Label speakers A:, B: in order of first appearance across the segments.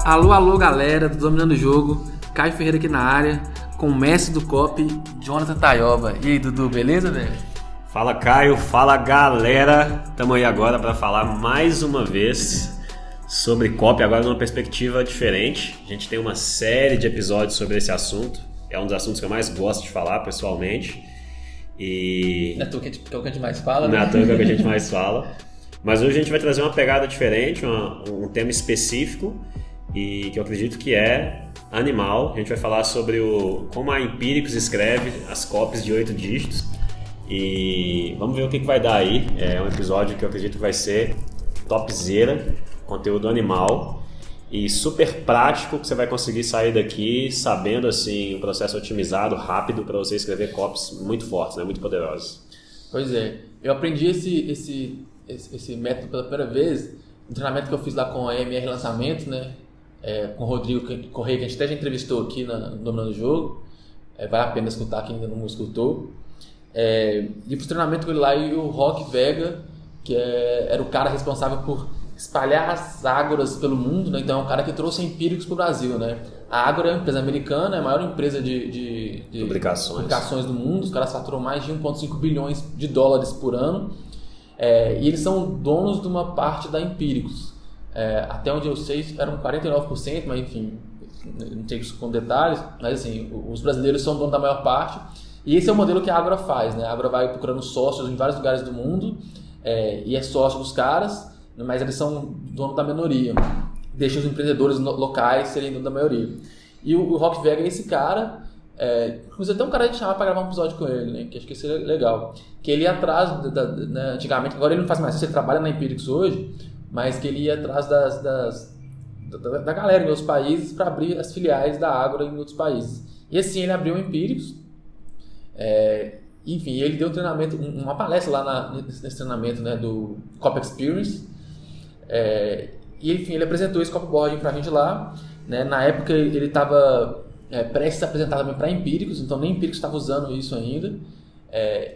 A: Alô, alô, galera do Dominando o Jogo. Caio Ferreira aqui na área, com o mestre do COP, Jonathan Taioba. E aí, Dudu, beleza, velho?
B: Fala, Caio. Fala, galera. Estamos aí agora para falar mais uma vez sobre COP, agora numa perspectiva diferente. A gente tem uma série de episódios sobre esse assunto. É um dos assuntos que eu mais gosto de falar, pessoalmente. E...
A: Não é o que a gente mais fala,
B: né?
A: Não
B: é o que a gente mais fala. Mas hoje a gente vai trazer uma pegada diferente, um tema específico, e que eu acredito que é animal. A gente vai falar sobre como a Empíricos escreve as copies de 8 dígitos. E vamos ver o que vai dar aí. É um episódio que eu acredito que vai ser topzera, conteúdo animal e super prático, que você vai conseguir sair daqui sabendo assim um processo otimizado, rápido, para você escrever copies muito fortes, né? Muito poderosos.
A: Pois é, eu aprendi esse método pela primeira vez no treinamento que eu fiz lá com a MR Lançamento, né? Com o Rodrigo Correia, que a gente até já entrevistou aqui no Dominando o Jogo. Vale a pena escutar quem ainda não escutou. E fiz treinamento com ele lá e o Rock Vega, que era o cara responsável por espalhar as Ágoras pelo mundo, né? Então é um cara que trouxe Empíricos para o Brasil, né? A Ágora é uma empresa americana, é a maior empresa de publicações do mundo. Os caras faturam mais de 1,5 bilhões de dólares por ano. E eles são donos de uma parte da Empíricos. Até onde eu sei eram 49%, mas enfim, não sei isso com detalhes, mas assim, os brasileiros são donos da maior parte, e esse é o modelo que a Ágora faz, né? A Ágora vai procurando sócios em vários lugares do mundo, e é sócio dos caras, mas eles são donos da minoria, deixam os empreendedores locais serem donos da maioria. E o Rock Vega é esse cara, inclusive até um cara a gente chamar para gravar um episódio com ele, né? Que acho que seria legal, que ele ia atrás, né, antigamente, agora ele não faz mais isso, ele trabalha na Empíricos hoje, mas que ele ia atrás da galera em outros países para abrir as filiais da Ágora em outros países. E assim ele abriu o Empíricos. Enfim, ele deu um treinamento, uma palestra lá nesse treinamento, né, do Cop Experience. E enfim, ele apresentou esse copyboarding para a gente lá. Né? Na época ele estava prestes a apresentar também para Empíricos, então nem Empíricos estava usando isso ainda.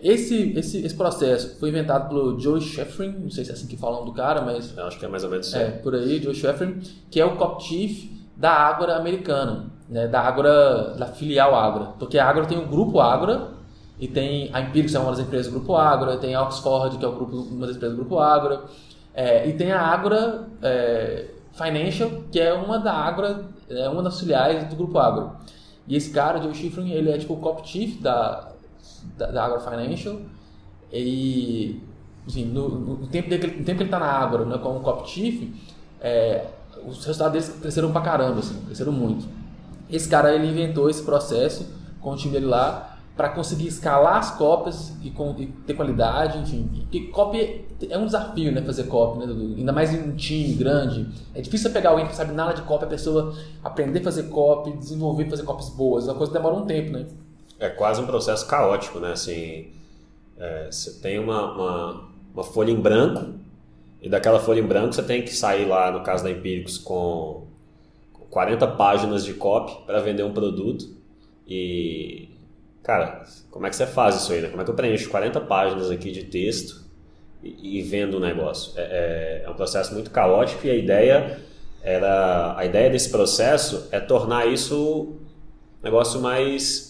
A: Esse processo foi inventado pelo Joe Sheffrin, não sei se é assim que falam do cara, mas...
B: Eu acho que é mais ou menos isso.
A: Por aí, Joe Sheffrin, que é o Cop Chief da Ágora americana, né? Da Ágora, da filial Ágora. Porque a Ágora tem o grupo Ágora, e tem a Empíricos, é uma das empresas do grupo Ágora, tem a Oxford, que é uma das empresas do grupo Ágora, e tem a Ágora Financial, que é uma da Ágora, uma das filiais do grupo Ágora. E esse cara, Joe Sheffrin, ele é tipo o Cop Chief da Ágora Financial, e assim, no tempo que ele está na Ágora, né, como Cop Chief, os resultados deles cresceram pra caramba, assim, cresceram muito. Esse cara ele inventou esse processo com o time dele lá para conseguir escalar as cópias e ter qualidade, enfim. Porque copy é um desafio, né, fazer copy, né, Dudu? Ainda mais em um time grande. É difícil você pegar alguém que sabe nada de copy, a pessoa aprender a fazer copy, desenvolver e fazer copies boas. É uma coisa que demora um tempo, né?
B: É quase um processo caótico, né? Assim, você tem uma folha em branco, e daquela folha em branco você tem que sair lá, no caso da Empíricos, com 40 páginas de copy para vender um produto. E, cara, como é que você faz isso aí, né? Como é que eu preencho 40 páginas aqui de texto e vendo um negócio? É um processo muito caótico, e a ideia desse processo é tornar isso um negócio mais...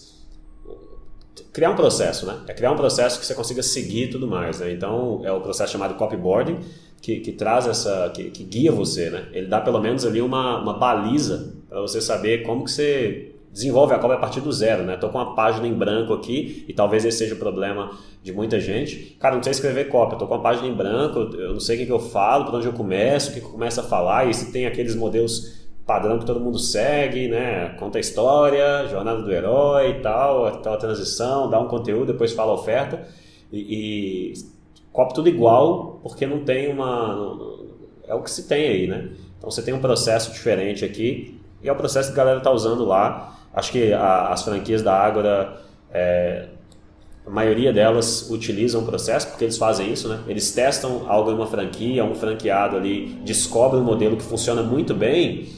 B: criar um processo, né? Criar um processo que você consiga seguir e tudo mais, né? Então, é o processo chamado copyboarding, que traz que guia você, né? Ele dá pelo menos ali uma baliza para você saber como que você desenvolve a copy a partir do zero, né? Tô com uma página em branco aqui, e talvez esse seja o problema de muita gente. Cara, não sei escrever copy, eu tô com uma página em branco, eu não sei o que eu falo, por onde eu começo, o que eu começo a falar, e se tem aqueles modelos padrão que todo mundo segue, né? Conta a história, jornada do herói e tal, aquela transição, dá um conteúdo, depois fala a oferta, e copy tudo igual, porque não tem é o que se tem aí, né? Então você tem um processo diferente aqui, e é o processo que a galera tá usando lá. Acho que as franquias da Ágora, a maioria delas utilizam o processo, porque eles fazem isso, né? Eles testam algo em uma franquia, um franqueado ali descobre um modelo que funciona muito bem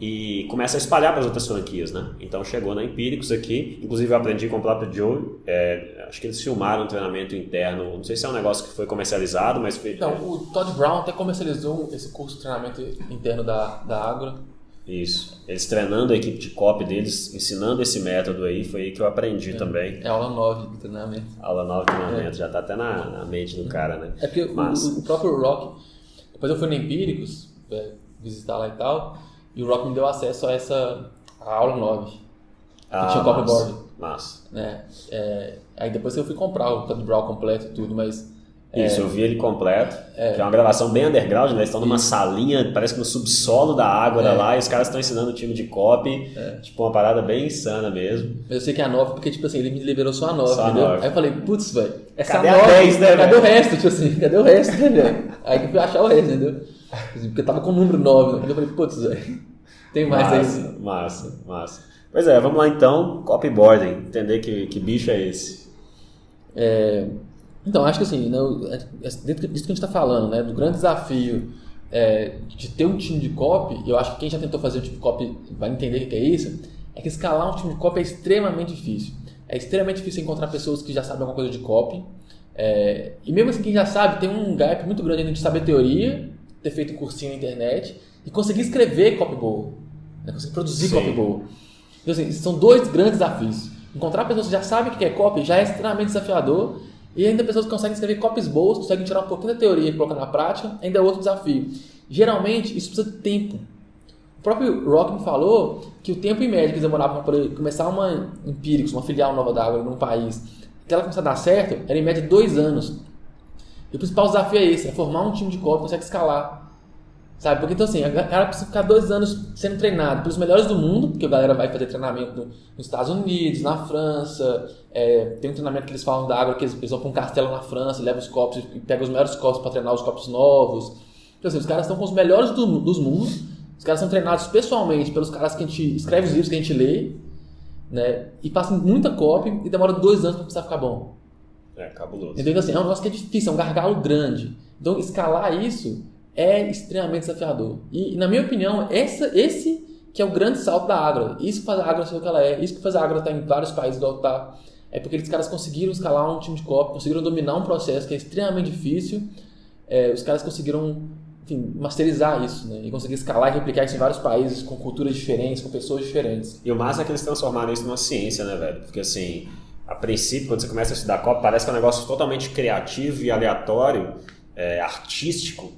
B: e começa a espalhar para as outras franquias, né? Então chegou na Empíricos aqui, inclusive eu aprendi com o próprio Joe, acho que eles filmaram um treinamento interno, não sei se é um negócio que foi comercializado, mas...
A: Não, o Todd Brown até comercializou esse curso de treinamento interno da Ágora.
B: Isso. Eles treinando a equipe de copy deles, ensinando esse método aí, foi aí que eu aprendi também.
A: É aula 9 de treinamento.
B: Aula 9 de treinamento, já tá até na mente do cara, né?
A: É porque o próprio Rock, depois eu fui no Empíricos, visitar lá e tal, e o Rock me deu acesso a a aula 9, que tinha copyboard.
B: Massa.
A: Né? Aí depois eu fui comprar o Code Brawl completo e tudo, mas...
B: Isso, eu vi ele completo, que é uma gravação bem underground, né? Eles estão numa salinha, parece que no subsolo da Ágora lá, e os caras estão ensinando o time de copy, tipo uma parada bem insana mesmo.
A: Mas eu sei que é a 9, porque tipo assim, ele me liberou só a 9,
B: só
A: entendeu?
B: A 9.
A: Aí eu falei, putz, velho, essa
B: cadê
A: 9,
B: a 10, né,
A: cadê o resto, tipo assim, cadê o resto, né, velho? Aí que eu fui achar o resto, entendeu? Porque tava com o número 9, né? Eu falei, putz, velho, tem mais aí.
B: Massa. Pois é, vamos lá então, copyboarding, entender que bicho é esse.
A: Então, acho que assim, né, dentro disso que a gente está falando, né, do grande desafio de ter um time de copy, eu acho que quem já tentou fazer um time de copy vai entender o que é isso, é que escalar um time de copy é extremamente difícil. É extremamente difícil encontrar pessoas que já sabem alguma coisa de copy. E mesmo assim, quem já sabe, tem um gap muito grande ainda de saber teoria, ter feito um cursinho na internet e conseguir escrever copy boa, né, conseguir produzir copy boa. Então, assim, são dois grandes desafios. Encontrar pessoas que já sabem o que é copy já é extremamente desafiador. E ainda pessoas que conseguem escrever copies boas, conseguem tirar um pouquinho da teoria e colocar na prática, ainda é outro desafio. Geralmente, isso precisa de tempo. O próprio Rock me falou que o tempo em média que demorava para poder começar uma Empíricos, uma filial nova da Ágora num país, até ela começar a dar certo, era em média 2 anos. E o principal desafio é esse, é formar um time de copy que consegue escalar. Sabe? Porque então assim, a galera precisa ficar 2 anos sendo treinado pelos melhores do mundo, porque a galera vai fazer treinamento nos Estados Unidos, na França, tem um treinamento que eles falam da Ágora, que eles vão para um castelo na França, levam os copos e pegam os melhores copos para treinar os copos novos. Então assim, os caras estão com os melhores dos mundos, os caras são treinados pessoalmente pelos caras que a gente escreve os livros que a gente lê, né? E passam muita copy e demora 2 anos para começar a ficar bom.
B: Cabuloso.
A: Então assim, é um negócio que é difícil, é um gargalo grande. Então escalar isso é extremamente desafiador. E na minha opinião, esse que é o grande salto da Ágora. Isso que faz a Ágora ser o que ela é. Isso que faz a Ágora estar em vários países igual tá. É porque esses caras conseguiram escalar um time de copy, conseguiram dominar um processo que é extremamente difícil. Os caras conseguiram, enfim, masterizar isso, né? E conseguir escalar e replicar isso em vários países, com culturas diferentes, com pessoas diferentes.
B: E o massa é que eles transformaram isso numa ciência, né, velho? Porque assim, a princípio, quando você começa a estudar copy, parece que é um negócio totalmente criativo e aleatório, artístico.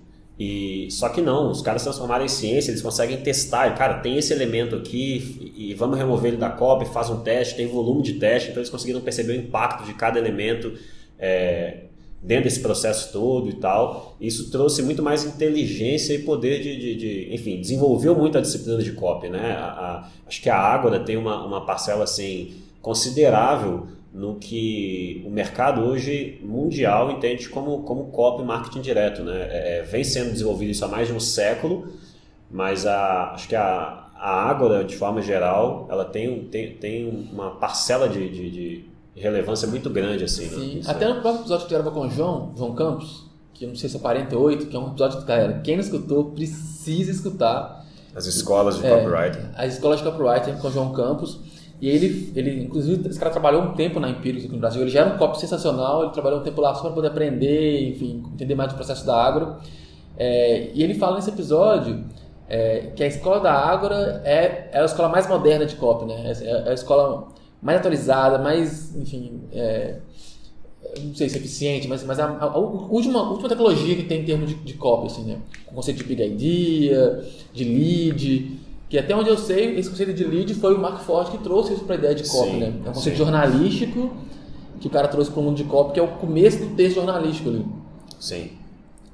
B: Só que não, os caras transformaram em ciência, eles conseguem testar, e cara, tem esse elemento aqui e vamos remover ele da copy, faz um teste, tem volume de teste, então eles conseguiram perceber o impacto de cada elemento dentro desse processo todo e tal. Isso trouxe muito mais inteligência e poder enfim, desenvolveu muito a disciplina de copy, né? Acho que a Ágora tem uma parcela assim considerável no que o mercado hoje mundial entende como copy marketing direto, né? Vem sendo desenvolvido isso há mais de um século, mas acho que a Ágora, de forma geral, ela tem uma parcela de relevância muito grande, assim.
A: Sim,
B: né?
A: até no próprio episódio que eu gravava com o João Campos, que eu não sei se é 48, que é um episódio que, cara, quem não escutou precisa escutar.
B: As escolas de copywriting.
A: As escolas de copywriting com o João Campos. E ele, inclusive, esse cara trabalhou um tempo na Empíricos aqui no Brasil. Ele já era um copy sensacional, ele trabalhou um tempo lá só para poder aprender, enfim, entender mais do processo da Ágora. E ele fala nesse episódio que a escola da Ágora é a escola mais moderna de copy, né? É a escola mais atualizada, mais, enfim, não sei se é eficiente, mas a última tecnologia que tem em termos de copy, assim, né? O conceito de Big Idea, de lead, que até onde eu sei, esse conceito de lead foi o Mark Ford que trouxe isso para a ideia de copy, né? É um conceito jornalístico que o cara trouxe para o mundo de copy, que é o começo do texto jornalístico ali.
B: Sim.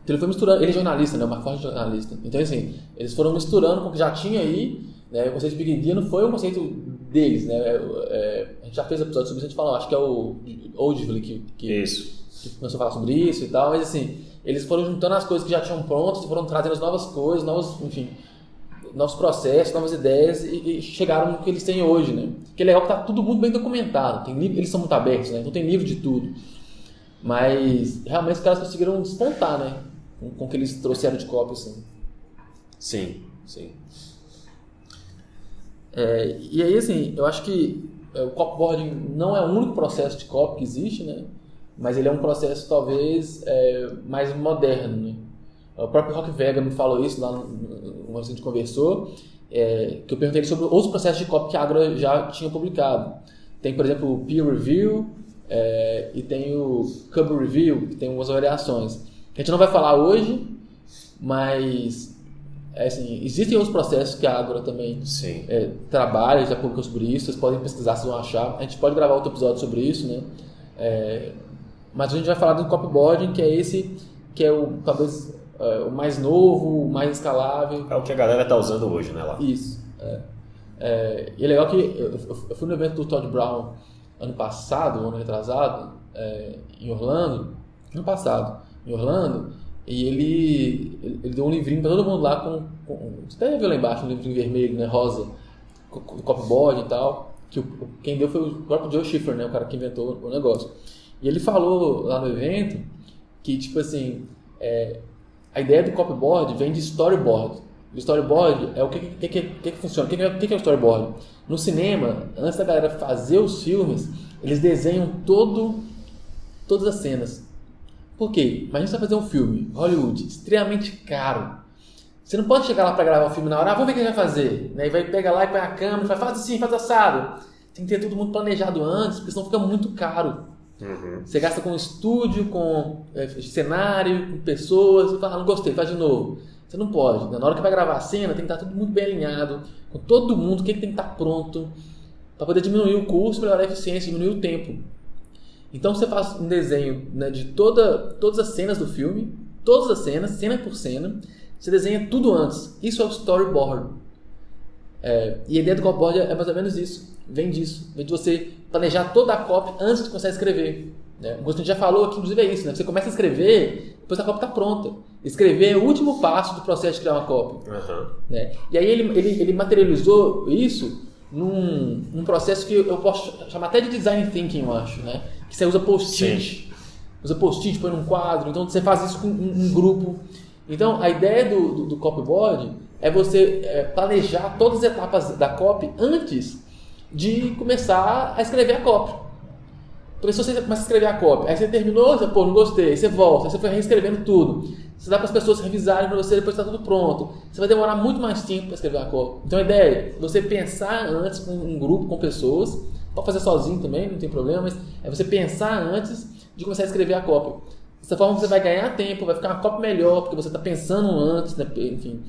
A: Então ele foi misturando, ele é jornalista, né? O Mark Ford é jornalista. Então assim, eles foram misturando com o que já tinha aí, né? O conceito de Big Idea não foi o conceito deles, né? A gente já fez episódio sobre isso, a gente falou, acho que é o Oldville que começou a falar sobre isso e tal, mas assim, eles foram juntando as coisas que já tinham prontas, foram trazendo as novas coisas, novos processos, novas ideias e chegaram no que eles têm hoje, né? Que é legal que tá tudo muito bem documentado, tem livro, eles são muito abertos, né? Então tem livro de tudo. Mas realmente os caras conseguiram despontar, né? Com o que eles trouxeram de copy, assim.
B: Sim.
A: E aí, assim, eu acho que o copyboarding não é o único processo de copy que existe, né? Mas ele é um processo talvez mais moderno, né? O próprio Rock Vega me falou isso lá uma vez que a gente conversou, que eu perguntei sobre outros processos de copy que a Agro já tinha publicado. Tem, por exemplo, o Peer Review e tem o Cub Review, que tem umas variações. A gente não vai falar hoje, mas assim, existem outros processos que a Agro também trabalha, já publicou sobre isso, vocês podem pesquisar, vocês vão achar. A gente pode gravar outro episódio sobre isso, né? Mas a gente vai falar do copyboarding, que é esse, que é talvez o mais novo, o mais escalável.
B: É o que a galera está usando hoje, né? Lá.
A: Isso. E é legal que eu fui no evento do Todd Brown ano passado, ano retrasado, em Orlando. Ano passado, em Orlando, e ele deu um livrinho para todo mundo lá você até viu lá embaixo, um livrinho vermelho, né, rosa, com copyboard e tal. Que quem deu foi o próprio Joe Schiffer, né, o cara que inventou o negócio. E ele falou lá no evento que, tipo assim, a ideia do copyboard vem de storyboard. O storyboard é o que funciona. O que é o storyboard? No cinema, antes da galera fazer os filmes, eles desenham todas as cenas. Por quê? Imagina você fazer um filme, Hollywood, extremamente caro. Você não pode chegar lá para gravar o filme na hora, vamos ver o que a gente vai fazer. Né? E vai pegar lá e põe a câmera e faz assim, faz assado. Tem que ter tudo muito planejado antes, porque senão fica muito caro.
B: Uhum.
A: Você gasta com estúdio, com cenário, com pessoas, você fala, não gostei, faz de novo. Você não pode. Na hora que vai gravar a cena, tem que estar tudo muito bem alinhado, com todo mundo, o que tem que estar pronto, para poder diminuir o custo, melhorar a eficiência, diminuir o tempo. Então você faz um desenho, né, de todas as cenas do filme, todas as cenas, cena por cena, você desenha tudo antes. Isso é o storyboard. E a ideia do copyboard é mais ou menos isso. Vem disso. Vem de você planejar toda a copy antes de começar a escrever. Né? O Gustavo já falou aqui, inclusive, é isso. Né? Você começa a escrever, depois a copy está pronta. Escrever é o último passo do processo de criar uma copy.
B: Uhum.
A: Né? E aí ele materializou isso num processo que eu posso chamar até de design thinking, eu acho. Né? Que você usa post-it. Usa post-it, põe num quadro. Então você faz isso com um grupo. Então a ideia do copyboard é você planejar todas as etapas da copy antes de começar a escrever a copy. Porque se você começa a escrever a copy, aí você terminou, você, não gostei, aí você volta, aí você foi reescrevendo tudo. Você dá para as pessoas revisarem para você, depois está tudo pronto. Você vai demorar muito mais tempo para escrever a copy. Então a ideia é você pensar antes com um grupo, com pessoas, pode fazer sozinho também, não tem problema, mas é você pensar antes de começar a escrever a copy. Dessa forma você vai ganhar tempo, vai ficar uma copy melhor, porque você está pensando antes, né? Enfim.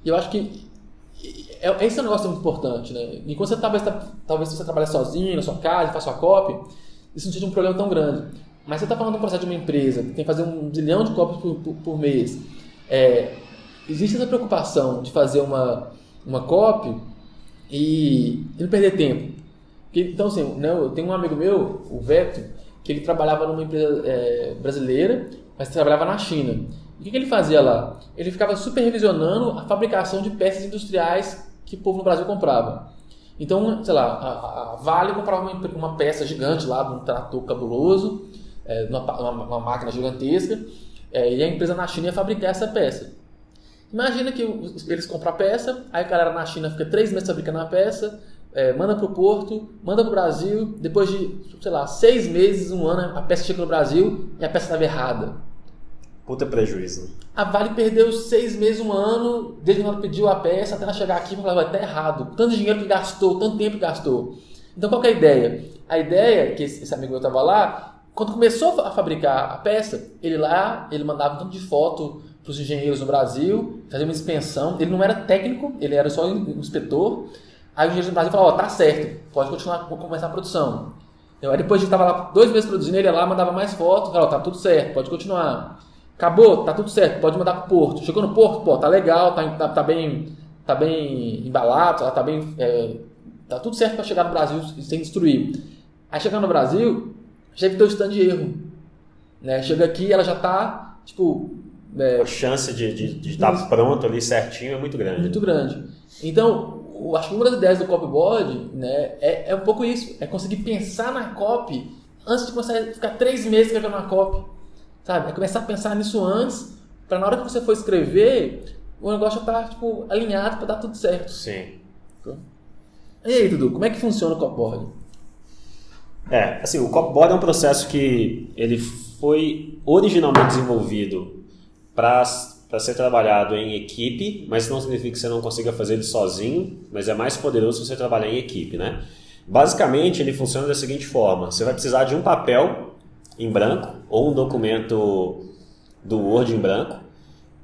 A: Eu acho que esse é um negócio muito importante, né? E quando você talvez você trabalha sozinho, na sua casa, faz sua copy, isso não seja um problema tão grande. Mas você está falando de um processo de uma empresa que tem que fazer 1 zilhão de copies por mês. Existe essa preocupação de fazer uma copy e não perder tempo. Então, assim, né, eu tenho um amigo meu, o Veto, que ele trabalhava numa empresa brasileira, mas trabalhava na China. O que ele fazia lá? Ele ficava supervisionando a fabricação de peças industriais que o povo no Brasil comprava. Então, sei lá, a Vale comprava uma peça gigante lá, de um trator cabuloso, uma máquina gigantesca, e a empresa na China ia fabricar essa peça. Imagina que eles compram a peça, aí a galera na China fica 3 meses fabricando a peça, manda para o porto, manda para o Brasil, depois de, sei lá, 6 meses, 1 ano, a peça chega no Brasil e a peça estava errada.
B: Puta prejuízo.
A: A Vale perdeu 6 meses, 1 ano, desde quando ela pediu a peça até ela chegar aqui e falar, tá errado. Tanto dinheiro que gastou, tanto tempo que gastou. Então qual que é a ideia? A ideia, que esse amigo meu estava lá, quando começou a fabricar a peça, ele mandava um tanto de foto para os engenheiros no Brasil, fazia uma inspeção. Ele não era técnico, ele era só um inspetor. Aí os engenheiros no Brasil falavam, tá certo, pode continuar, vou começar a produção. Então, aí depois de estava lá 2 meses produzindo, ele ia lá, mandava mais fotos, falava, tá tudo certo, pode continuar. Acabou, tá tudo certo, pode mandar pro porto. Chegou no porto, pô, tá legal, tá bem embalado, tá tudo certo para chegar no Brasil sem destruir. Aí chegando no Brasil, já evitou o stand de erro. Né? Chega aqui, ela já tá, tipo...
B: a chance de estar pronto ali certinho é muito grande.
A: Muito grande. Então, acho que uma das ideias do copyboard, né, é um pouco isso, é conseguir pensar na copy antes de começar a ficar 3 meses escrevendo uma copy. Sabe? É começar a pensar nisso antes, para na hora que você for escrever, o negócio já tá, tipo, alinhado para dar tudo certo.
B: Sim.
A: E aí, Dudu, como é que funciona o copyboard?
B: Assim, o copyboard é um processo que ele foi originalmente desenvolvido para para ser trabalhado em equipe, mas não significa que você não consiga fazer ele sozinho, mas é mais poderoso se você trabalhar em equipe, né? Basicamente, ele funciona da seguinte forma: você vai precisar de um papel em branco ou um documento do Word em branco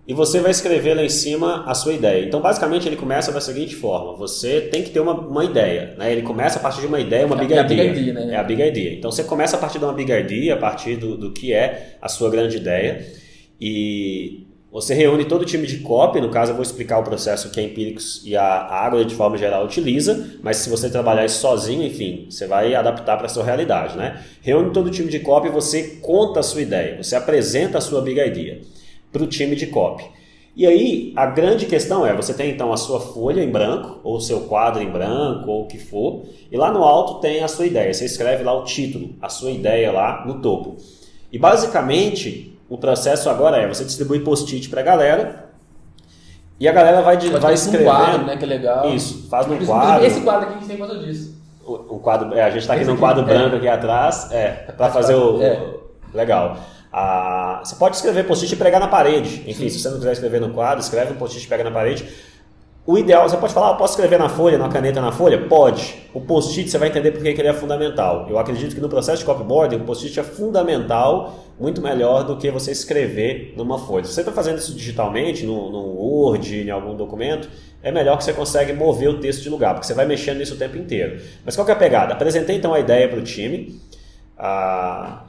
B: e você vai escrever lá em cima a sua ideia. Então, basicamente, ele começa da seguinte forma: você tem que ter uma ideia, né? Ele começa a partir de uma ideia, uma big idea.
A: Né?
B: É a big idea. Então, você começa a partir de uma big idea, a partir do que é a sua grande ideia, e você reúne todo o time de copy. No caso, eu vou explicar o processo que a Empíricos e a Ágora, de forma geral, utiliza, mas se você trabalhar isso sozinho, enfim, você vai adaptar para a sua realidade, né? Reúne todo o time de copy e você conta a sua ideia, você apresenta a sua big idea para o time de copy. E aí, a grande questão é, você tem então a sua folha em branco, ou o seu quadro em branco, ou o que for, e lá no alto tem a sua ideia. Você escreve lá o título, a sua ideia lá no topo. E basicamente, o processo agora é, você distribui post-it para a galera, e a galera vai escrever...
A: um quadro, né, que é legal.
B: Isso, faz num quadro.
A: Esse quadro aqui a gente tem conta disso.
B: O quadro, a gente está aqui num quadro branco aqui atrás, para fazer o... Legal. Você pode escrever post-it e pregar na parede. Enfim, se você não quiser escrever no quadro, escreve um post-it e pega na parede. O ideal, você pode falar, eu posso escrever na folha, na caneta na folha? Pode. O post-it você vai entender porque ele é fundamental. Eu acredito que no processo de copyboarding, o post-it é fundamental, muito melhor do que você escrever numa folha. Se você está fazendo isso digitalmente, no Word, em algum documento, é melhor que você consegue mover o texto de lugar, porque você vai mexendo nisso o tempo inteiro. Mas qual que é a pegada? Apresentei então a ideia para o time,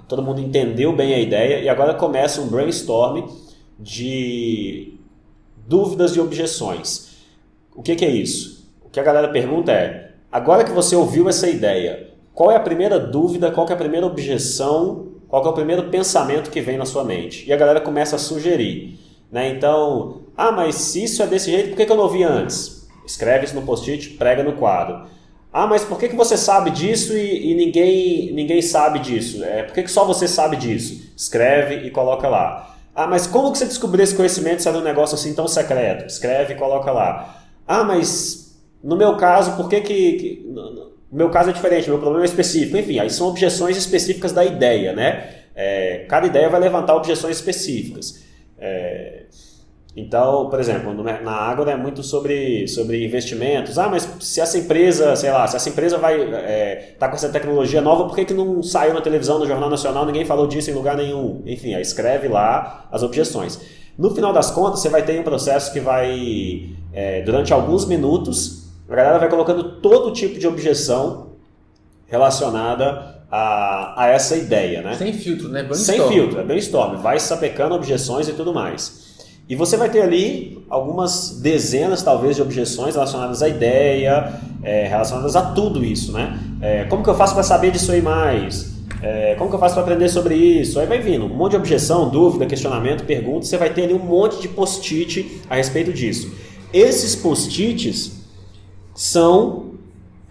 B: todo mundo entendeu bem a ideia e agora começa um brainstorm de dúvidas e objeções. O que é isso? O que a galera pergunta é, agora que você ouviu essa ideia, qual é a primeira dúvida, qual que é a primeira objeção, qual que é o primeiro pensamento que vem na sua mente? E a galera começa a sugerir, né? Então, mas se isso é desse jeito, por que eu não ouvi antes? Escreve isso no post-it, prega no quadro. Mas por que você sabe disso e ninguém sabe disso? Por que só você sabe disso? Escreve e coloca lá. Mas como que você descobriu esse conhecimento se era um negócio assim tão secreto? Escreve e coloca lá. Mas no meu caso, por que o meu caso é diferente, meu problema é específico? Enfim, aí são objeções específicas da ideia, né? Cada ideia vai levantar objeções específicas. Então, por exemplo, na Ágora é muito sobre investimentos. Mas se essa empresa, sei lá, se essa empresa vai tá com essa tecnologia nova, por que não saiu na televisão, no Jornal Nacional, ninguém falou disso em lugar nenhum? Enfim, aí escreve lá as objeções. No final das contas, você vai ter um processo que vai, durante alguns minutos, a galera vai colocando todo tipo de objeção relacionada a essa ideia, né?
A: Sem filtro, né? Brainstorm.
B: Sem filtro, é brainstorm. Vai sapecando objeções e tudo mais. E você vai ter ali algumas dezenas, talvez, de objeções relacionadas à ideia, relacionadas a tudo isso, né? Como que eu faço para saber disso aí mais? Como que eu faço para aprender sobre isso? Aí vai vindo um monte de objeção, dúvida, questionamento, pergunta. Você vai ter ali um monte de post-it a respeito disso. Esses post-its são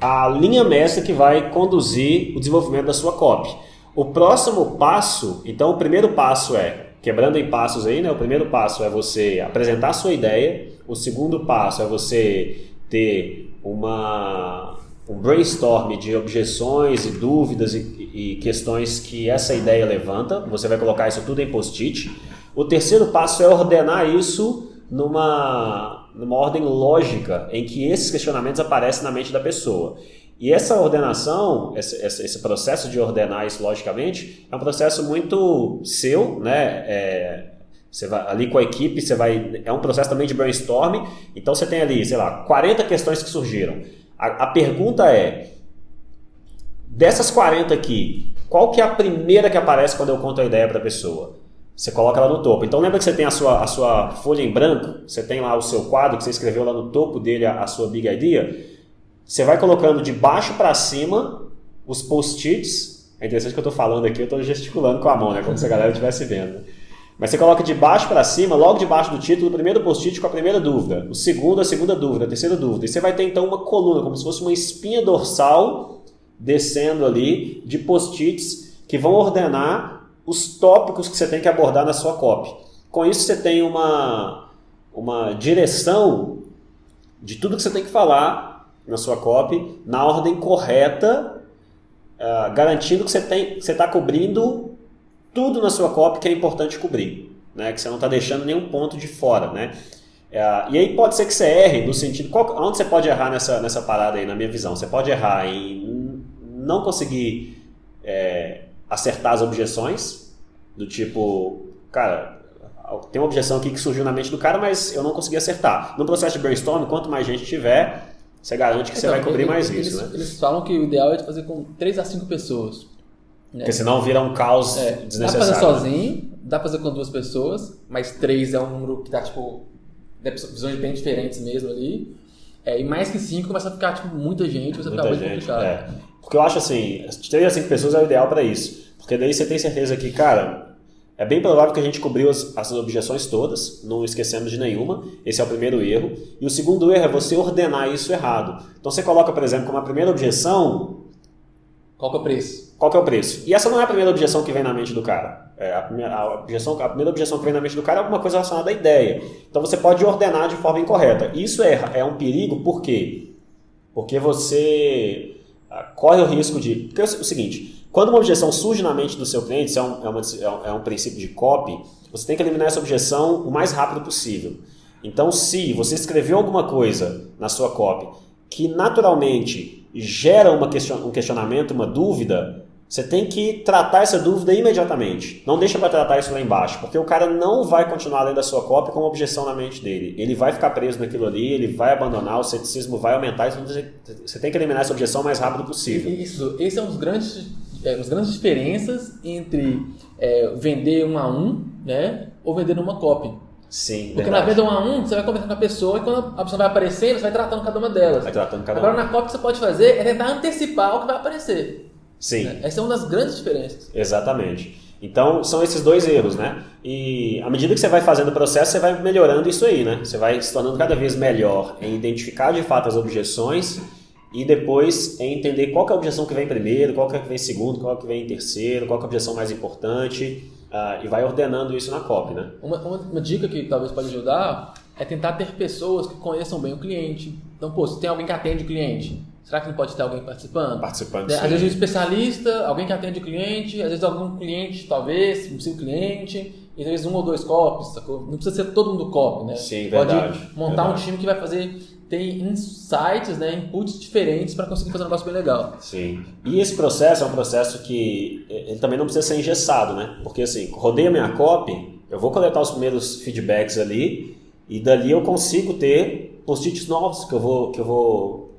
B: a linha mestra que vai conduzir o desenvolvimento da sua copy. O próximo passo, então o primeiro passo quebrando em passos aí, né? O primeiro passo é você apresentar a sua ideia. O segundo passo é você ter um brainstorm de objeções e dúvidas e questões que essa ideia levanta. Você vai colocar isso tudo em post-it. O terceiro passo é ordenar isso numa ordem lógica em que esses questionamentos aparecem na mente da pessoa. E essa ordenação, esse processo de ordenar isso logicamente, é um processo muito seu, né? Você vai, ali com a equipe, é um processo também de brainstorm. Então você tem ali, sei lá, 40 questões que surgiram. A pergunta é, dessas 40 aqui, qual que é a primeira que aparece quando eu conto a ideia para a pessoa? Você coloca ela no topo. Então lembra que você tem a sua folha em branco? Você tem lá o seu quadro que você escreveu lá no topo dele a sua big idea? Você vai colocando de baixo para cima os post-its. É interessante que eu estou falando aqui, eu estou gesticulando com a mão, né? Como se a galera estivesse vendo. Mas você coloca de baixo para cima, logo debaixo do título, o primeiro post-it com a primeira dúvida, o segundo, a segunda dúvida, a terceira dúvida. E você vai ter então uma coluna, como se fosse uma espinha dorsal descendo ali de post-its que vão ordenar os tópicos que você tem que abordar na sua copy. Com isso você tem uma direção de tudo que você tem que falar na sua copy, na ordem correta, garantindo que você está cobrindo tudo na sua copy que é importante cobrir. né? Que você não está deixando nenhum ponto de fora, né? E aí pode ser que você erre no sentido... Onde você pode errar nessa parada aí, na minha visão? Você pode errar em não conseguir acertar as objeções, do tipo, cara, tem uma objeção aqui que surgiu na mente do cara, mas eu não consegui acertar. No processo de brainstorming, quanto mais gente tiver, você garante que você vai cobrir mais isso, né?
A: Eles falam que o ideal é de fazer com 3 a 5 pessoas. Né?
B: Porque senão vira um caos desnecessário.
A: Dá pra fazer sozinho, dá pra fazer com 2 pessoas, mas 3 é um número que tá, tipo, visões bem diferentes mesmo ali. E mais que 5 começa a ficar, tipo, muita gente, vai ficar muito complicado.
B: Porque eu acho assim, de 3 a 5 pessoas é o ideal para isso. Porque daí você tem certeza que, cara, é bem provável que a gente cobriu as objeções todas, não esquecemos de nenhuma. Esse é o primeiro erro. E o segundo erro é você ordenar isso errado. Então você coloca, por exemplo, como a primeira objeção...
A: Qual que é o preço?
B: Qual que é o preço? E essa não é a primeira objeção que vem na mente do cara. A primeira objeção que vem na mente do cara é alguma coisa relacionada à ideia. Então você pode ordenar de forma incorreta. Isso é um perigo, por quê? Porque você corre o risco de... Porque é o seguinte, quando uma objeção surge na mente do seu cliente, isso é um princípio de copy, você tem que eliminar essa objeção o mais rápido possível. Então, se você escreveu alguma coisa na sua copy que naturalmente gera um questionamento, uma dúvida, você tem que tratar essa dúvida imediatamente. Não deixa para tratar isso lá embaixo, porque o cara não vai continuar lendo a sua cópia com uma objeção na mente dele. Ele vai ficar preso naquilo ali, ele vai abandonar, o ceticismo vai aumentar, então você tem que eliminar essa objeção o mais rápido possível.
A: Esse é um dos grandes diferenças entre vender 1 a 1, né, ou vender numa cópia.
B: Sim,
A: porque
B: verdade.
A: na venda 1 a 1, você vai conversando com a pessoa e quando a pessoa vai aparecendo, você vai tratando cada uma delas. Agora, na cópia, o que você pode fazer é tentar antecipar o que vai aparecer.
B: Sim.
A: Né? Essa é uma das grandes diferenças.
B: Exatamente. Então, são esses 2 erros, né? E à medida que você vai fazendo o processo, você vai melhorando isso aí, né? Você vai se tornando cada vez melhor em identificar de fato as objeções e depois em entender qual que é a objeção que vem primeiro, qual que é que vem segundo, qual que vem em terceiro, qual que é a objeção mais importante. E vai ordenando isso na copy, né?
A: Uma dica que talvez pode ajudar é tentar ter pessoas que conheçam bem o cliente. Então, se tem alguém que atende o cliente, será que não pode ter alguém participando?
B: Participando,
A: sim. Às vezes um especialista, alguém que atende o cliente, às vezes algum cliente, talvez, um seu cliente, e às vezes 1 ou 2 copies, sacou? Não precisa ser todo mundo copy, né?
B: Sim,
A: pode
B: verdade.
A: montar um time que vai ter insights, né, inputs diferentes para conseguir fazer um negócio bem legal.
B: Sim. E esse processo é um processo que ele também não precisa ser engessado, né? Porque assim, rodei a minha copy, eu vou coletar os primeiros feedbacks ali e dali eu consigo ter post-its novos que eu vou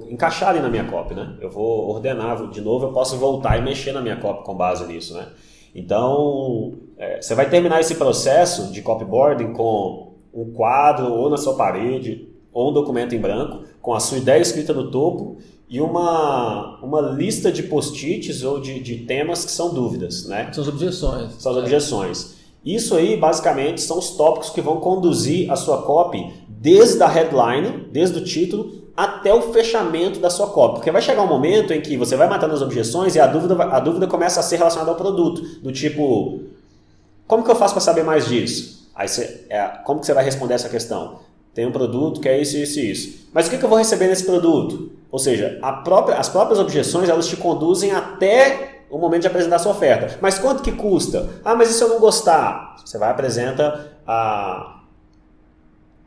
B: encaixar ali na minha copy, né? Eu vou ordenar de novo, eu posso voltar e mexer na minha copy com base nisso, né? Então, você vai terminar esse processo de copyboarding com um quadro ou na sua parede ou um documento em branco com a sua ideia escrita no topo e uma lista de post-its ou de temas que são dúvidas, né?
A: São as objeções.
B: São as objeções. Isso aí, basicamente, são os tópicos que vão conduzir a sua copy desde a headline, desde o título, até o fechamento da sua copy. Porque vai chegar um momento em que você vai matando as objeções e a dúvida começa a ser relacionada ao produto. Do tipo, como que eu faço para saber mais disso? Aí como que você vai responder essa questão? Tem um produto que é isso, isso e isso. Mas o que eu vou receber nesse produto? Ou seja, as próprias objeções, elas te conduzem até o momento de apresentar a sua oferta. Mas quanto que custa? Mas e se eu não gostar? Você vai apresenta a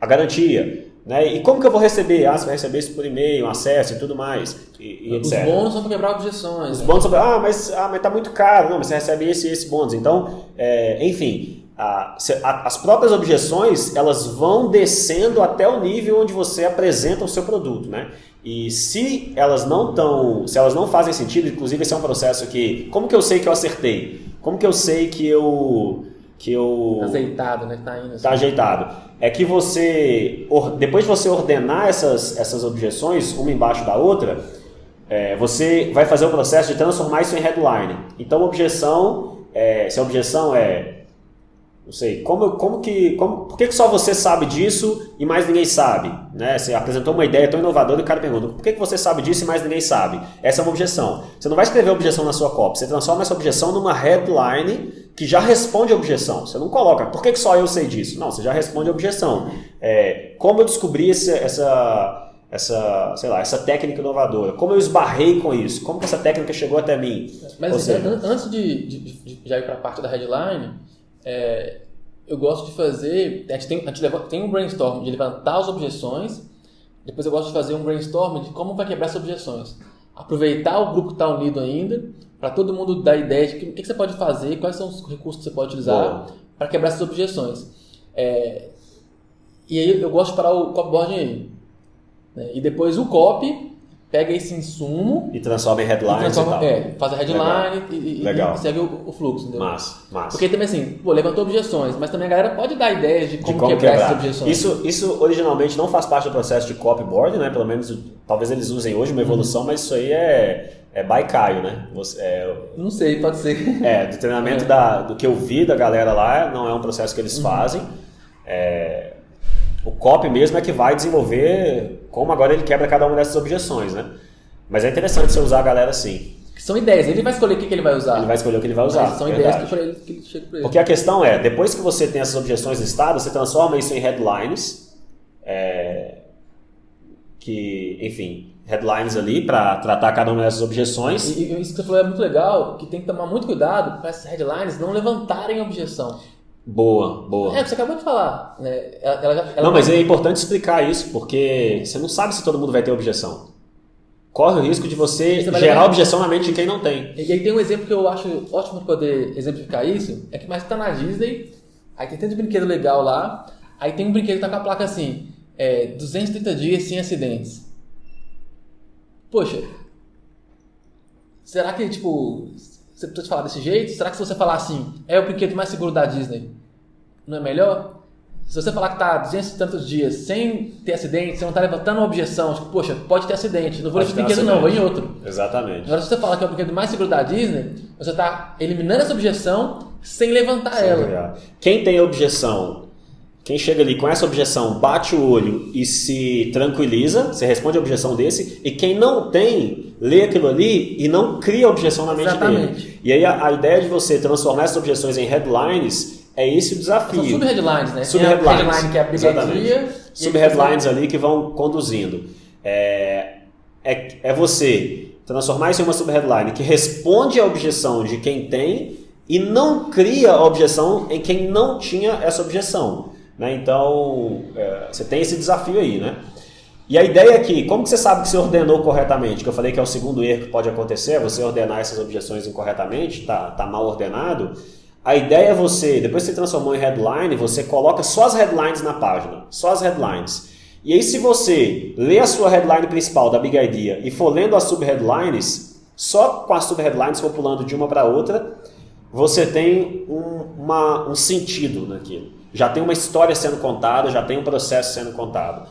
B: garantia. Né? E como que eu vou receber? Você vai receber isso por e-mail, acesso e tudo mais. E
A: os
B: etc.
A: bônus são para quebrar objeções.
B: Os bônus são para... mas tá muito caro. Não, mas você recebe esse bônus. Então, enfim... as próprias objeções, elas vão descendo até o nível onde você apresenta o seu produto, né? E se elas não fazem sentido, inclusive esse é um processo que, como que eu sei que eu acertei? Como que eu sei que eu
A: azeitado, né? Tá indo assim.
B: Tá ajeitado. É que depois de você ordenar essas objeções, uma embaixo da outra, você vai fazer o processo de transformar isso em headline. Então, se a objeção não sei, por que só você sabe disso e mais ninguém sabe? Né? Você apresentou uma ideia tão inovadora e o cara pergunta, por que você sabe disso e mais ninguém sabe? Essa é uma objeção. Você não vai escrever a objeção na sua copy, você transforma essa objeção numa headline que já responde a objeção. Você não coloca, por que só eu sei disso? Não, você já responde a objeção. Como eu descobri essa técnica inovadora? Como eu esbarrei com isso? Como que essa técnica chegou até mim?
A: Mas antes de já ir para a parte da headline, eu gosto de fazer... A gente tem um brainstorm de levantar as objeções, depois eu gosto de fazer um brainstorm de como vai quebrar essas objeções. Aproveitar o grupo que está unido ainda, para todo mundo dar ideia de o que você pode fazer, quais são os recursos que você pode utilizar para quebrar essas objeções. E aí eu gosto de parar o copyboarding aí. Né? E depois o copy pega esse insumo
B: e transforma em headlines e tal.
A: Faz a headline e segue o fluxo. Entendeu?
B: Massa.
A: Porque também assim, levantou objeções, mas também a galera pode dar ideias de como quebrar essas objeções.
B: Isso originalmente não faz parte do processo de copyboard, né? Pelo menos talvez eles usem hoje uma evolução, mas isso aí é Baikaio, né?
A: Não sei, pode ser.
B: Do treinamento do que eu vi da galera lá, não é um processo que eles fazem. O copy mesmo é que vai desenvolver como agora ele quebra cada uma dessas objeções, né? Mas é interessante você usar a galera assim.
A: São ideias, ele vai escolher o que ele vai usar.
B: Ele vai escolher o que ele vai usar.
A: Mas são ideias que ele chega para ele.
B: Porque a questão é, depois que você tem essas objeções listadas, você transforma isso em headlines, headlines ali para tratar cada uma dessas objeções.
A: E isso que você falou é muito legal, que tem que tomar muito cuidado para essas headlines não levantarem objeção.
B: Boa.
A: Você acabou de falar. Né?
B: Mas é importante explicar isso, porque você não sabe se todo mundo vai ter objeção. Corre o risco de você gerar objeção na mente de quem não tem.
A: E aí tem um exemplo que eu acho ótimo para poder exemplificar isso, é que mais tá na Disney, aí tem tanto brinquedo legal lá, aí tem um brinquedo que tá com a placa assim, 230 dias sem acidentes. Poxa, será que, você precisa te falar desse jeito? Será que se você falar assim, é o brinquedo mais seguro da Disney, não é melhor? Se você falar que tá 200 e tantos dias sem ter acidente, você não tá levantando uma objeção, poxa, pode ter acidente, não vou nesse brinquedo não, vou em outro.
B: Exatamente.
A: Agora, se você falar que é o brinquedo mais seguro da Disney, você tá eliminando essa objeção sem levantar ela.
B: Quem tem objeção, quem chega ali com essa objeção, bate o olho e se tranquiliza, você responde a objeção desse, e quem não tem, lê aquilo ali e não cria objeção na mente dele. E aí a ideia de você transformar essas objeções em headlines é esse o desafio.
A: São sub-headlines, né?
B: Sub-headlines.
A: Headline que é a brigadinha.
B: Sub-headlines ali que vão conduzindo. É você transformar isso em uma sub-headline que responde à objeção de quem tem e não cria a objeção em quem não tinha essa objeção. Né? Então, você tem esse desafio aí, né? E a ideia é que, como que você sabe que você ordenou corretamente? Que eu falei que é o segundo erro que pode acontecer, é você ordenar essas objeções incorretamente, tá mal ordenado. A ideia é você, depois que você transformou em headline, você coloca só as headlines na página, só as headlines. E aí se você lê a sua headline principal da Big Idea e for lendo as sub-headlines, só com as sub-headlines for pulando de uma para outra, você tem um sentido naquilo. Já tem uma história sendo contada, já tem um processo sendo contado.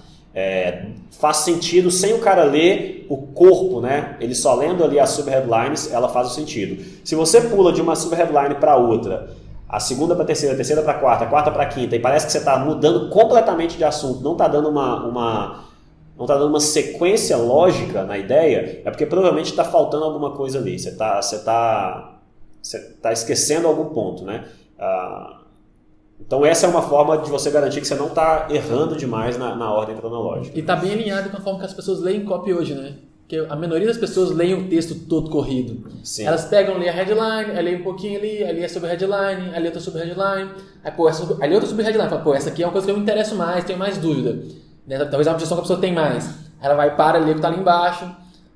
B: Faz sentido sem o cara ler o corpo, né? Ele só lendo ali as sub-headlines, ela faz o sentido. Se você pula de uma sub-headline para outra, a segunda para a terceira para a quarta, a quarta para a quinta, e parece que você está mudando completamente de assunto, não está dando não tá dando uma sequência lógica na ideia, é porque provavelmente está faltando alguma coisa ali. Você tá esquecendo algum ponto, né? Então essa é uma forma de você garantir que você não está errando demais na ordem cronológica.
A: E está bem alinhado com a forma que as pessoas leem copy hoje, né? Porque a maioria das pessoas leem o texto todo corrido.
B: Sim.
A: Elas pegam, leem a headline, aí leem um pouquinho ali é sobre a headline, ali outra sobre a headline, ali outra sobre a headline. Fala, essa aqui é uma coisa que eu me interesso mais, tenho mais dúvida. Né? Talvez é uma objeção que a pessoa tem mais. Aí ela vai para ler o que está ali embaixo,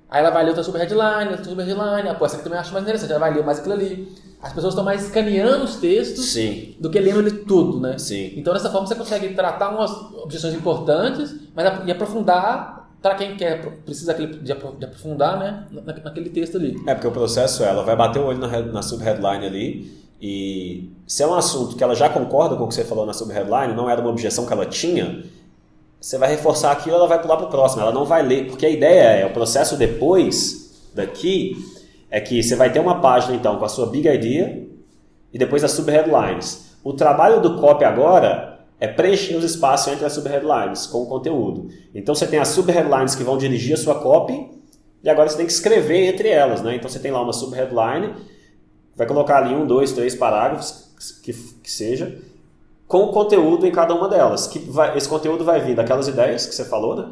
A: aí ela vai ler outra sobre a headline, outra sobre a headline, essa aqui também eu acho mais interessante, ela vai ler mais aquilo ali. As pessoas estão mais escaneando os textos do que lendo ele tudo, né?
B: Sim.
A: Então, dessa forma, você consegue tratar umas objeções importantes, mas e aprofundar para quem precisa de aprofundar, né? Naquele texto ali.
B: Porque o processo ela vai bater o olho na sub-headline ali, e se é um assunto que ela já concorda com o que você falou na sub-headline, não era uma objeção que ela tinha, você vai reforçar aquilo, ela vai pular para o próximo, ela não vai ler, porque a ideia o processo depois daqui é que você vai ter uma página então com a sua Big Idea e depois as sub-headlines. O trabalho do copy agora é preencher os espaços entre as sub-headlines com o conteúdo. Então você tem as sub-headlines que vão dirigir a sua copy e agora você tem que escrever entre elas, né? Então você tem lá uma sub-headline, vai colocar ali 1, 2, 3 parágrafos, que seja, com o conteúdo em cada uma delas. Esse conteúdo vai vir daquelas ideias que você falou, né?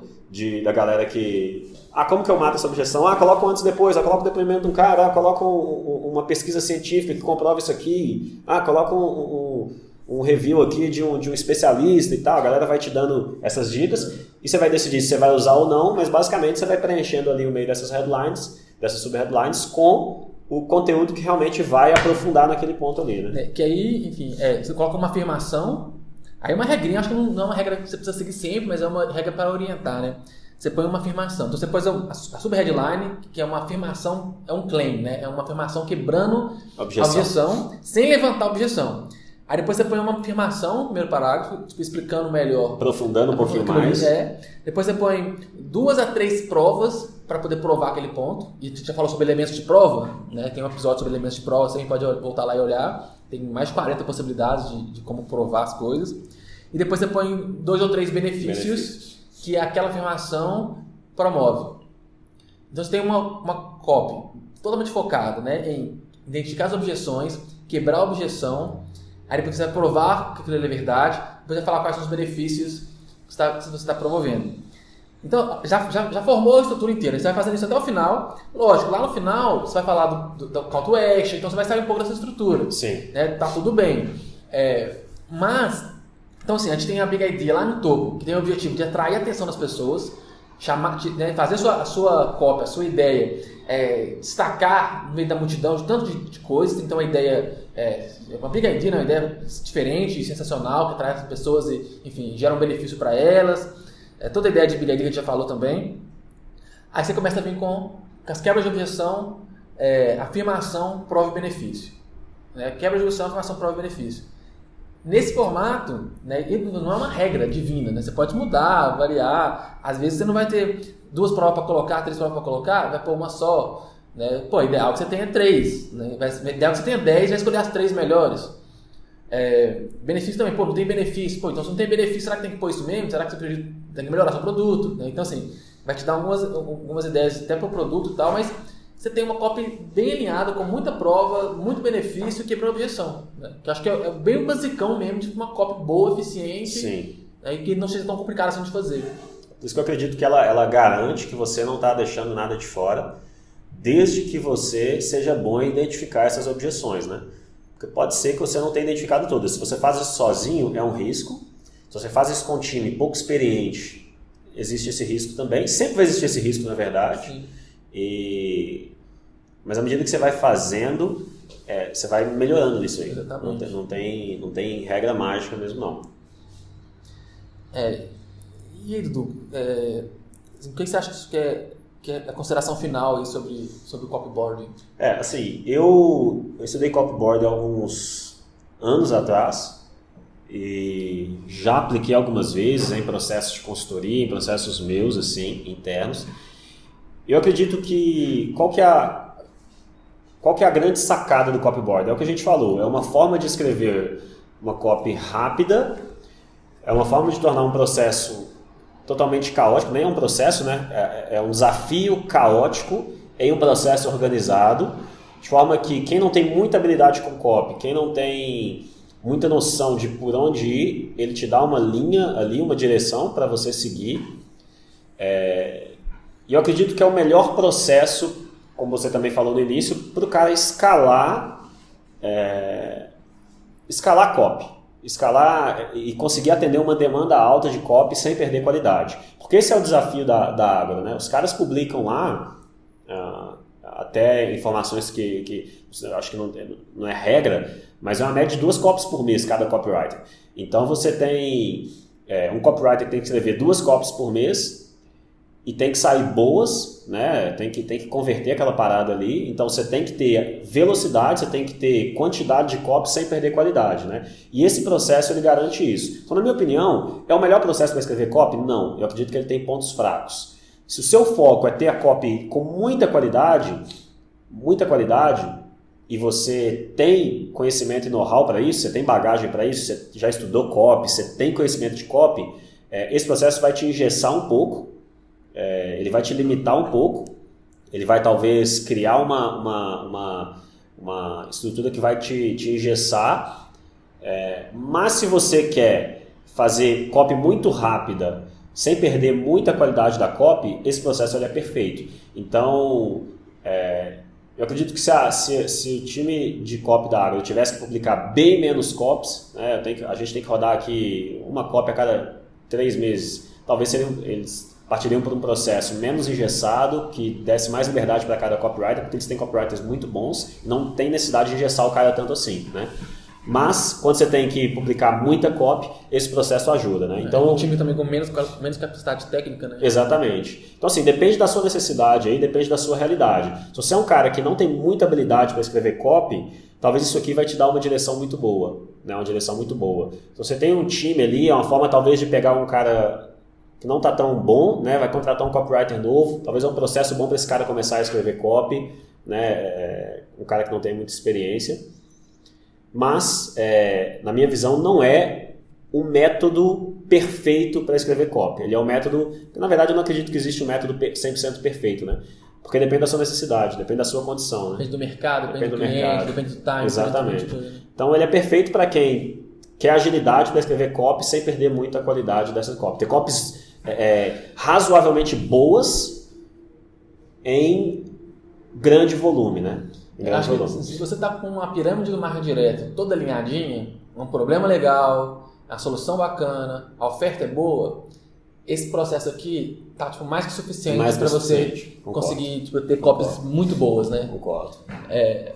B: Da galera que... como que eu mato essa objeção? Coloco antes e depois, coloco o depoimento de um cara, coloco uma pesquisa científica que comprova isso aqui, coloco um review aqui de um especialista e tal, a galera vai te dando essas dicas e você vai decidir se você vai usar ou não, mas basicamente você vai preenchendo ali o meio dessas headlines, dessas sub-headlines, com o conteúdo que realmente vai aprofundar naquele ponto ali, né?
A: Que aí, enfim, você coloca uma afirmação, aí uma regrinha, acho que não é uma regra que você precisa seguir sempre, mas é uma regra para orientar, né? Você põe uma afirmação. Então você põe a sub-headline, que é uma afirmação, é um claim, né? É uma afirmação quebrando a objeção, sem levantar a objeção. Aí depois você põe uma afirmação no primeiro parágrafo, tipo, explicando melhor.
B: Aprofundando um pouquinho mais.
A: Depois você põe 2 a 3 provas para poder provar aquele ponto. E a gente já falou sobre elementos de prova, né? Tem um episódio sobre elementos de prova, você pode voltar lá e olhar. Tem mais de 40 possibilidades de como provar as coisas. E depois você põe 2 ou 3 benefícios que aquela afirmação promove. Então você tem uma copy totalmente focada, né, em identificar as objeções, quebrar a objeção, aí depois você vai provar que aquilo é verdade, depois vai falar quais são os benefícios que você está promovendo. Então, já formou a estrutura inteira, você vai fazendo isso até o final. Lógico, lá no final você vai falar do call to action, então você vai sair um pouco dessa estrutura.
B: Sim.
A: Né? Tá tudo bem. Mas, então assim, a gente tem a Big Idea lá no topo, que tem o objetivo de atrair a atenção das pessoas, fazer a sua cópia, a sua ideia, destacar no meio da multidão de tanto de coisas. Tem que ter uma ideia, uma Big Idea, uma ideia diferente, sensacional, que atrai as pessoas e, enfim, gera um benefício para elas. Toda a ideia de Big Idea que a gente já falou também. Aí você começa a vir com as quebras de objeção, afirmação, prova e benefício. Né? Quebra de objeção, afirmação, prova e benefício. Nesse formato, né, não é uma regra divina, né? Você pode mudar, variar. Às vezes você não vai ter 2 provas para colocar, 3 provas para colocar, vai pôr uma só. Né? Pô, ideal que você tenha 3. Né? Ideal que você tenha 10, vai escolher as 3 melhores. Benefício também, pô, não tem benefício. Pô, então se não tem benefício, será que tem que pôr isso mesmo? Será que você tem que melhorar seu produto? Né? Então assim, vai te dar algumas ideias até para o produto e tal, mas você tem uma copy bem alinhada, com muita prova, muito benefício e quebrando objeção. Né? Que eu acho que é bem basicão mesmo, tipo uma copy boa, eficiente.
B: Sim.
A: E que não seja tão complicada assim de fazer.
B: Por isso que eu acredito que ela garante que você não está deixando nada de fora, desde que você seja bom em identificar essas objeções, né? Porque pode ser que você não tenha identificado todas. Se você faz isso sozinho, é um risco. Se você faz isso com um time pouco experiente, existe esse risco também. Sempre vai existir esse risco, na verdade.
A: Sim.
B: Mas à medida que você vai fazendo, você vai melhorando nisso aí.
A: Exatamente.
B: Não tem regra mágica mesmo, não.
A: E aí, Dudu, o que você acha que é a consideração final aí sobre o copyboarding?
B: Assim, eu estudei copyboard há alguns anos atrás e já apliquei algumas vezes em processos de consultoria, em processos meus, assim, internos. Eu acredito que qual que é a grande sacada do copyboard? É o que a gente falou, é uma forma de escrever uma copy rápida, é uma forma de tornar um processo totalmente caótico, nem é um processo, né? É um desafio caótico em um processo organizado, de forma que quem não tem muita habilidade com copy, quem não tem muita noção de por onde ir, ele te dá uma linha ali, uma direção para você seguir. E eu acredito que é o melhor processo, como você também falou no início, para o cara escalar copy. Escalar e conseguir atender uma demanda alta de copy sem perder qualidade. Porque esse é o desafio da Agro, né? Os caras publicam lá até informações que acho que não é regra, mas é uma média de 2 copies por mês cada copywriter. Então você tem um copywriter que tem que escrever 2 copies por mês e tem que sair boas, né? Tem que converter aquela parada ali. Então você tem que ter velocidade, você tem que ter quantidade de copy sem perder qualidade, né? E esse processo ele garante isso. Então, na minha opinião, é o melhor processo para escrever copy? Não, eu acredito que ele tem pontos fracos. Se o seu foco é ter a copy com muita qualidade, e você tem conhecimento e know-how para isso, você tem bagagem para isso, você já estudou copy, você tem conhecimento de copy, esse processo vai te engessar um pouco, ele vai te limitar um pouco, ele vai talvez criar uma estrutura que vai te engessar, mas se você quer fazer copy muito rápida, sem perder muita qualidade da copy, esse processo ele é perfeito. Então, Eu acredito que se o time de copy da Agro tivesse que publicar bem menos copies, né, a gente tem que rodar aqui uma copy a cada 3 meses, talvez eles partiriam por um processo menos engessado, que desse mais liberdade para cada copywriter, porque eles têm copywriters muito bons, não tem necessidade de engessar o cara tanto assim, né? Mas, quando você tem que publicar muita copy, esse processo ajuda, né?
A: Então, um time também com menos capacidade técnica, né?
B: Exatamente. Então, assim, depende da sua necessidade, aí depende da sua realidade. Se você é um cara que não tem muita habilidade para escrever copy, talvez isso aqui vai te dar uma direção muito boa, né? Uma direção muito boa. Se você tem um time ali, é uma forma talvez de pegar um cara que não está tão bom, né? Vai contratar um copywriter novo, talvez é um processo bom para esse cara começar a escrever copy, né? Um cara que não tem muita experiência. Mas, na minha visão, não é um método perfeito para escrever copy. Ele é um método, na verdade eu não acredito que existe um método 100% perfeito, né? Porque depende da sua necessidade, depende da sua condição. Né?
A: Depende do mercado, depende do cliente, depende do time.
B: Exatamente. Então ele é perfeito para quem quer agilidade para escrever copy sem perder muito a qualidade dessas copies. Ter copies razoavelmente boas em grande volume, né?
A: Eu acho que se você está com uma pirâmide do marketing direto toda alinhadinha, um problema legal, a solução bacana, a oferta é boa, esse processo aqui está mais que suficiente para você conseguir ter copies muito boas, né?
B: Concordo.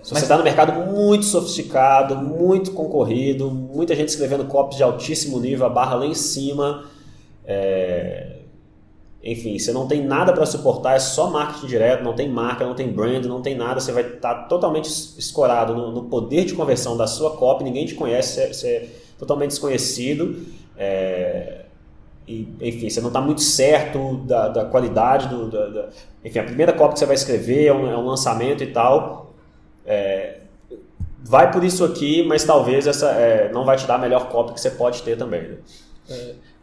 B: Se você está no mercado muito sofisticado, muito concorrido, muita gente escrevendo copies de altíssimo nível, a barra lá em cima, enfim, você não tem nada para suportar, é só marketing direto, não tem marca, não tem brand, não tem nada, você vai estar totalmente escorado no poder de conversão da sua copy, ninguém te conhece, você é totalmente desconhecido, e, enfim, você não está muito certo da qualidade, enfim, a primeira copy que você vai escrever é um lançamento e tal, vai por isso aqui, mas talvez essa não vai te dar a melhor copy que você pode ter também, né?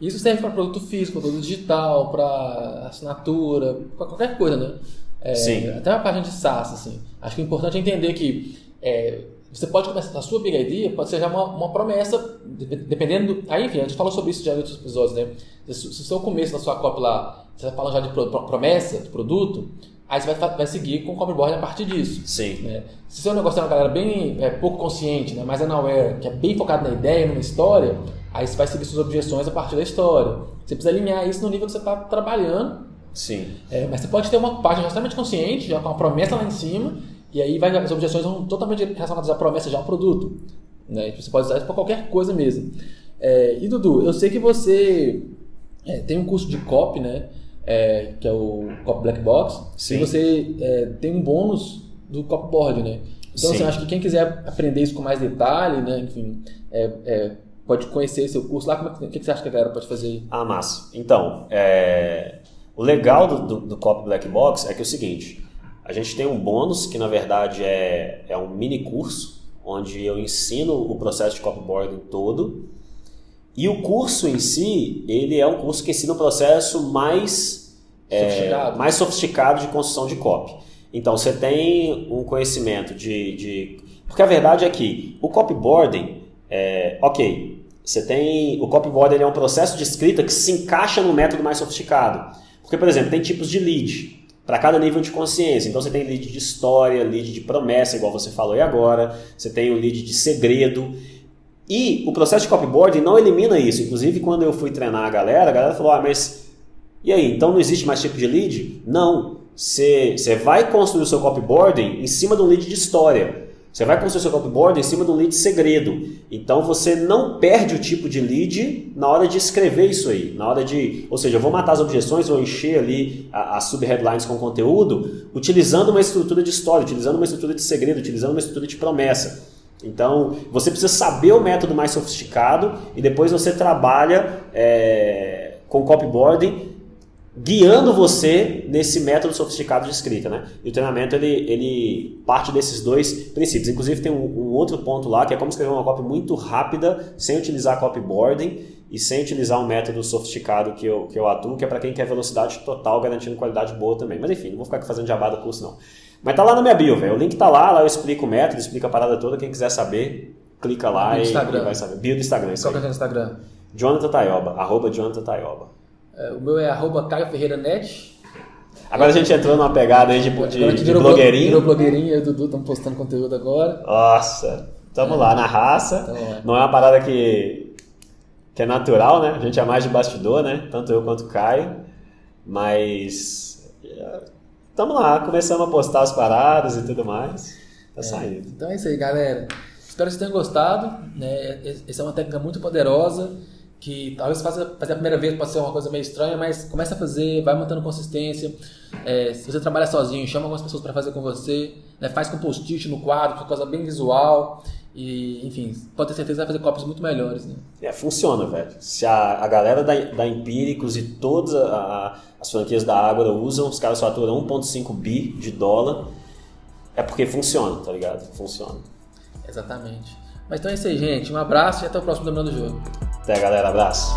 A: Isso serve para produto físico, para produto digital, para assinatura, para qualquer coisa, né?
B: Sim.
A: Até uma página de SaaS, assim. Acho que o importante é entender que você pode começar, a sua Big Idea pode ser já uma promessa, dependendo aí, enfim, a gente falou sobre isso já em outros episódios, né? Se o seu começo da sua copy lá, você vai falar já de promessa, de produto, aí você vai seguir com o copyboard a partir disso.
B: Sim.
A: Né? Se o seu negócio é uma galera bem pouco consciente, né? Mais unaware, que é bem focado na ideia, numa história, aí você vai seguir suas objeções a partir da história. Você precisa alinhar isso no nível que você está trabalhando.
B: Sim.
A: Mas você pode ter uma página extremamente consciente, já com a promessa lá em cima, e aí as objeções vão totalmente relacionadas à promessa já ao produto. Né? Você pode usar isso para qualquer coisa mesmo. E Dudu, eu sei que você tem um curso de copy, né? Que é o Copy Black Box.
B: Sim.
A: E você tem um bônus do copyboard, né? Então, assim, acho que quem quiser aprender isso com mais detalhe, né? Enfim, pode conhecer seu curso lá. O que você acha que a galera pode fazer?
B: Ah, massa. Então, o legal do Copy Black Box é que é o seguinte, a gente tem um bônus que na verdade é um mini curso, onde eu ensino o processo de copyboarding todo, e o curso em si, ele é um curso que ensina o processo mais sofisticado de construção de copy. Então, você tem um conhecimento Porque a verdade é que o copyboarding, você tem... O copyboarding é um processo de escrita que se encaixa no método mais sofisticado. Porque, por exemplo, tem tipos de lead para cada nível de consciência. Então, você tem lead de história, lead de promessa, igual você falou aí agora. Você tem o lead de segredo. E o processo de copyboarding não elimina isso. Inclusive, quando eu fui treinar a galera falou, mas e aí, então não existe mais tipo de lead? Não. Você vai construir o seu copyboarding em cima de um lead de história. Você vai construir o seu copyboarding em cima de um lead segredo. Então você não perde o tipo de lead na hora de escrever isso aí. Ou seja, eu vou matar as objeções, vou encher ali as sub-headlines com conteúdo, utilizando uma estrutura de história, utilizando uma estrutura de segredo, utilizando uma estrutura de promessa. Então, você precisa saber o método mais sofisticado e depois você trabalha com copyboarding guiando você nesse método sofisticado de escrita, né? E o treinamento, ele parte desses dois princípios. Inclusive, tem um outro ponto lá, que é como escrever uma copy muito rápida, sem utilizar copyboarding e sem utilizar um método sofisticado que eu atuo, que é para quem quer velocidade total, garantindo qualidade boa também. Mas enfim, não vou ficar aqui fazendo jabá do curso, não. Mas tá lá na minha bio, velho. O link tá lá eu explico o método, explico a parada toda. Quem quiser saber, clica lá e vai saber. Bio do Instagram, isso aí.
A: Qual que é o Instagram?
B: Jonathan Taioba, @Jonathan Taioba.
A: O meu é @CaioFerreiraNet.
B: Agora a gente entrou numa pegada aí de blogueirinho.
A: Virou blogueirinho, eu e o Dudu estamos postando conteúdo agora.
B: Nossa, tamo lá na raça. Não é uma parada que é natural, né? A gente é mais de bastidor, né? Tanto eu quanto o Caio. Mas tamo lá, começamos a postar as paradas e tudo mais. Tá saindo.
A: Então é isso aí, galera. Espero que vocês tenham gostado. Né? Essa é uma técnica muito poderosa. Que talvez fazer a primeira vez pode ser uma coisa meio estranha, mas começa a fazer, vai mantendo consistência. Se você trabalha sozinho, chama algumas pessoas para fazer com você, né? Faz com post-it no quadro, uma coisa bem visual. E, enfim, pode ter certeza que vai fazer cópias muito melhores. Né?
B: Funciona, velho. Se a galera da Empíricos e todas as franquias da Ágora usam, os caras faturam 1,5 bi de dólar, é porque funciona, tá ligado? Funciona.
A: Exatamente. Mas então é isso aí, gente. Um abraço e até o próximo Dominando o Jogo.
B: Até, galera. Abraço.